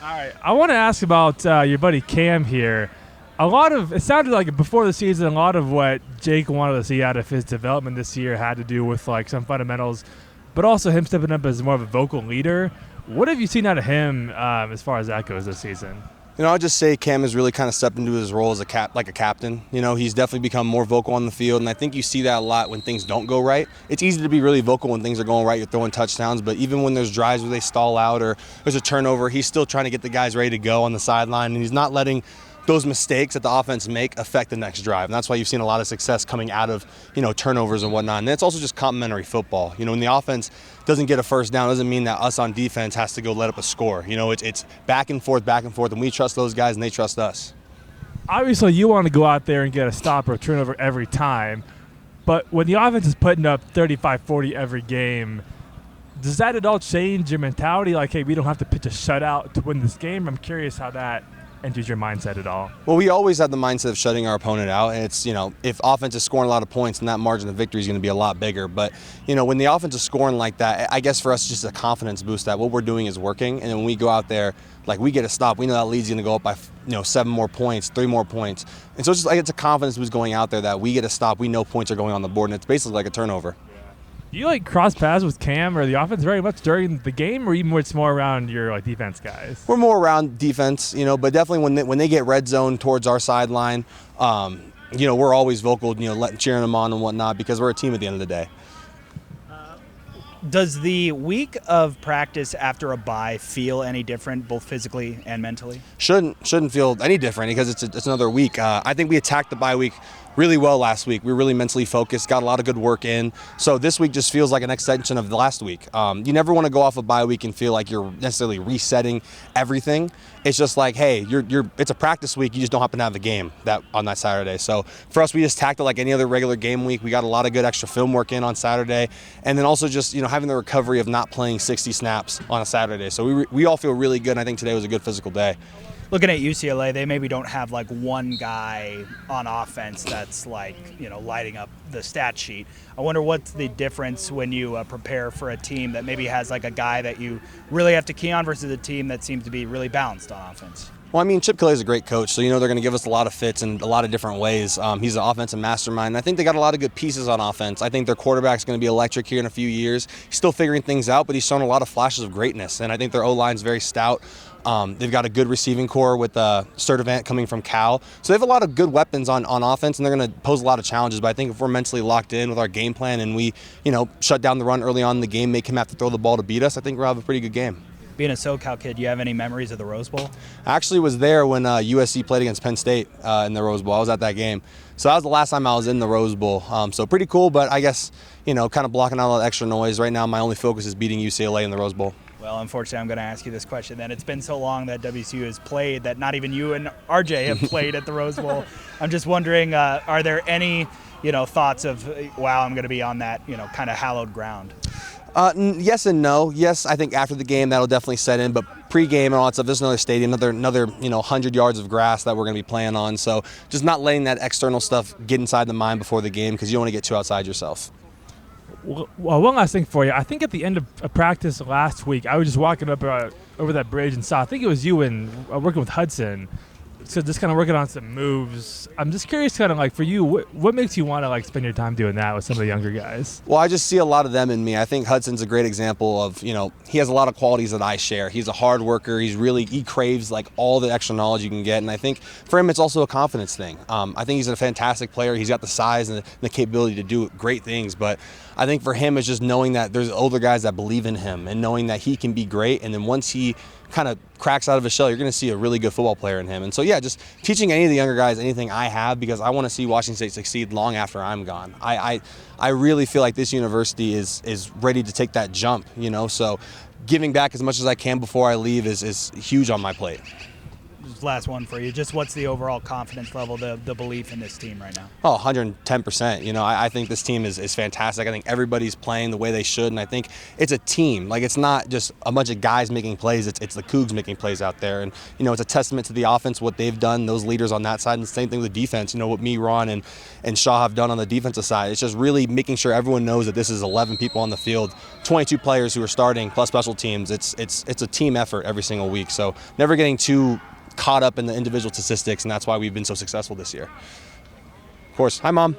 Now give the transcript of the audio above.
All right, I want to ask about your buddy Cam here. It sounded like before the season, a lot of what Jake wanted to see out of his development this year had to do with like some fundamentals, but also him stepping up as more of a vocal leader. What have you seen out of him as far as that goes this season? I'll just say Cam has really kind of stepped into his role as a captain. He's definitely become more vocal on the field, and I think you see that a lot when things don't go right. It's easy to be really vocal when things are going right, you're throwing touchdowns, but even when there's drives where they stall out or there's a turnover, he's still trying to get the guys ready to go on the sideline, and he's not letting those mistakes that the offense make affect the next drive. And that's why you've seen a lot of success coming out of, turnovers and whatnot. And it's also just complementary football. When the offense doesn't get a first down, doesn't mean that us on defense has to go let up a score. it's back and forth, and we trust those guys and they trust us. Obviously, you want to go out there and get a stop or a turnover every time. But when the offense is putting up 35, 40 every game, does that at all change your mentality? Like, hey, we don't have to pitch a shutout to win this game? I'm curious how that enters your mindset at all. Well, we always have the mindset of shutting our opponent out, and it's, if offense is scoring a lot of points, then that margin of victory is going to be a lot bigger. But, when the offense is scoring like that, I guess for us, it's just a confidence boost that what we're doing is working. And when we go out there, like we get a stop, we know that lead's going to go up by, 7 more points, 3 more points. And so it's just like it's a confidence boost going out there that we get a stop, we know points are going on the board, and it's basically like a turnover. Do you cross paths with Cam or the offense very much during the game, or even it's more around your defense guys? We're more around defense, but definitely when they get red zone towards our sideline, we're always vocal, cheering them on and whatnot because we're a team at the end of the day. Does the week of practice after a bye feel any different, both physically and mentally? Shouldn't feel any different because it's another week. I think we attacked the bye week really well last week. We were really mentally focused, got a lot of good work in. So this week just feels like an extension of the last week. You never want to go off a bye week and feel like you're necessarily resetting everything. It's just like, hey, it's a practice week. You just don't happen to have a game on that Saturday. So for us, we just tacked it like any other regular game week. We got a lot of good extra film work in on Saturday, and then also just having the recovery of not playing 60 snaps on a Saturday. So we all feel really good. And I think today was a good physical day. Looking at UCLA, they maybe don't have one guy on offense that's lighting up the stat sheet. I wonder what's the difference when you prepare for a team that maybe has a guy that you really have to key on versus a team that seems to be really balanced on offense. Well, Chip Kelly's a great coach, so they're going to give us a lot of fits in a lot of different ways. He's an offensive mastermind. I think they got a lot of good pieces on offense. I think their quarterback's going to be electric here in a few years. He's still figuring things out, but he's shown a lot of flashes of greatness, and I think their O-line's very stout. They've got a good receiving core with Sturdivant coming from Cal. So they have a lot of good weapons on offense, and they're going to pose a lot of challenges. But I think if we're mentally locked in with our game plan and we, shut down the run early on in the game, make him have to throw the ball to beat us, I think we'll have a pretty good game. Being a SoCal kid, do you have any memories of the Rose Bowl? I actually was there when USC played against Penn State in the Rose Bowl. I was at that game. So that was the last time I was in the Rose Bowl. So pretty cool, but I guess, kind of blocking out all the extra noise. Right now, my only focus is beating UCLA in the Rose Bowl. Well, unfortunately, I'm going to ask you this question then. It's been so long that WSU has played that not even you and RJ have played at the Rose Bowl. I'm just wondering, are there any, thoughts of, wow, I'm going to be on that, kind of hallowed ground? Yes and no. Yes, I think after the game that'll definitely set in, but pre-game and all that stuff, there's another stadium, another 100 yards of grass that we're going to be playing on. So just not letting that external stuff get inside the mind before the game because you don't want to get too outside yourself. Well, one last thing for you. I think at the end of practice last week, I was just walking up over that bridge and saw, I think it was you and working with Hudson. So just kind of working on some moves. I'm just curious, kind of for you, what makes you want to spend your time doing that with some of the younger guys? Well, I just see a lot of them in me. I think Hudson's a great example of, he has a lot of qualities that I share. He's a hard worker. He craves all the extra knowledge you can get. And I think for him, it's also a confidence thing. I think he's a fantastic player. He's got the size and the capability to do great things. But I think for him, it's just knowing that there's older guys that believe in him and knowing that he can be great. And then once he kind of cracks out of his shell, you're going to see a really good football player in him. And so, yeah, just teaching any of the younger guys anything I have because I want to see Washington State succeed long after I'm gone. I really feel like this university is ready to take that jump, so giving back as much as I can before I leave is huge on my plate. last one for you. Just what's the overall confidence level, the belief in this team right now? Oh, 110%. You know, I think this team is fantastic. I think everybody's playing the way they should, and I think it's a team. Like, it's not just a bunch of guys making plays. It's the Cougs making plays out there. And, you know, it's a testament to the offense, what they've done, those leaders on that side, and the same thing with the defense. You know, what me, Ron, and Shaw have done on the defensive side. It's just really making sure everyone knows that this is 11 people on the field, 22 players who are starting, plus special teams. It's a team effort every single week. So never getting too caught up in the individual statistics, and that's why we've been so successful this year. Of course. Hi, Mom.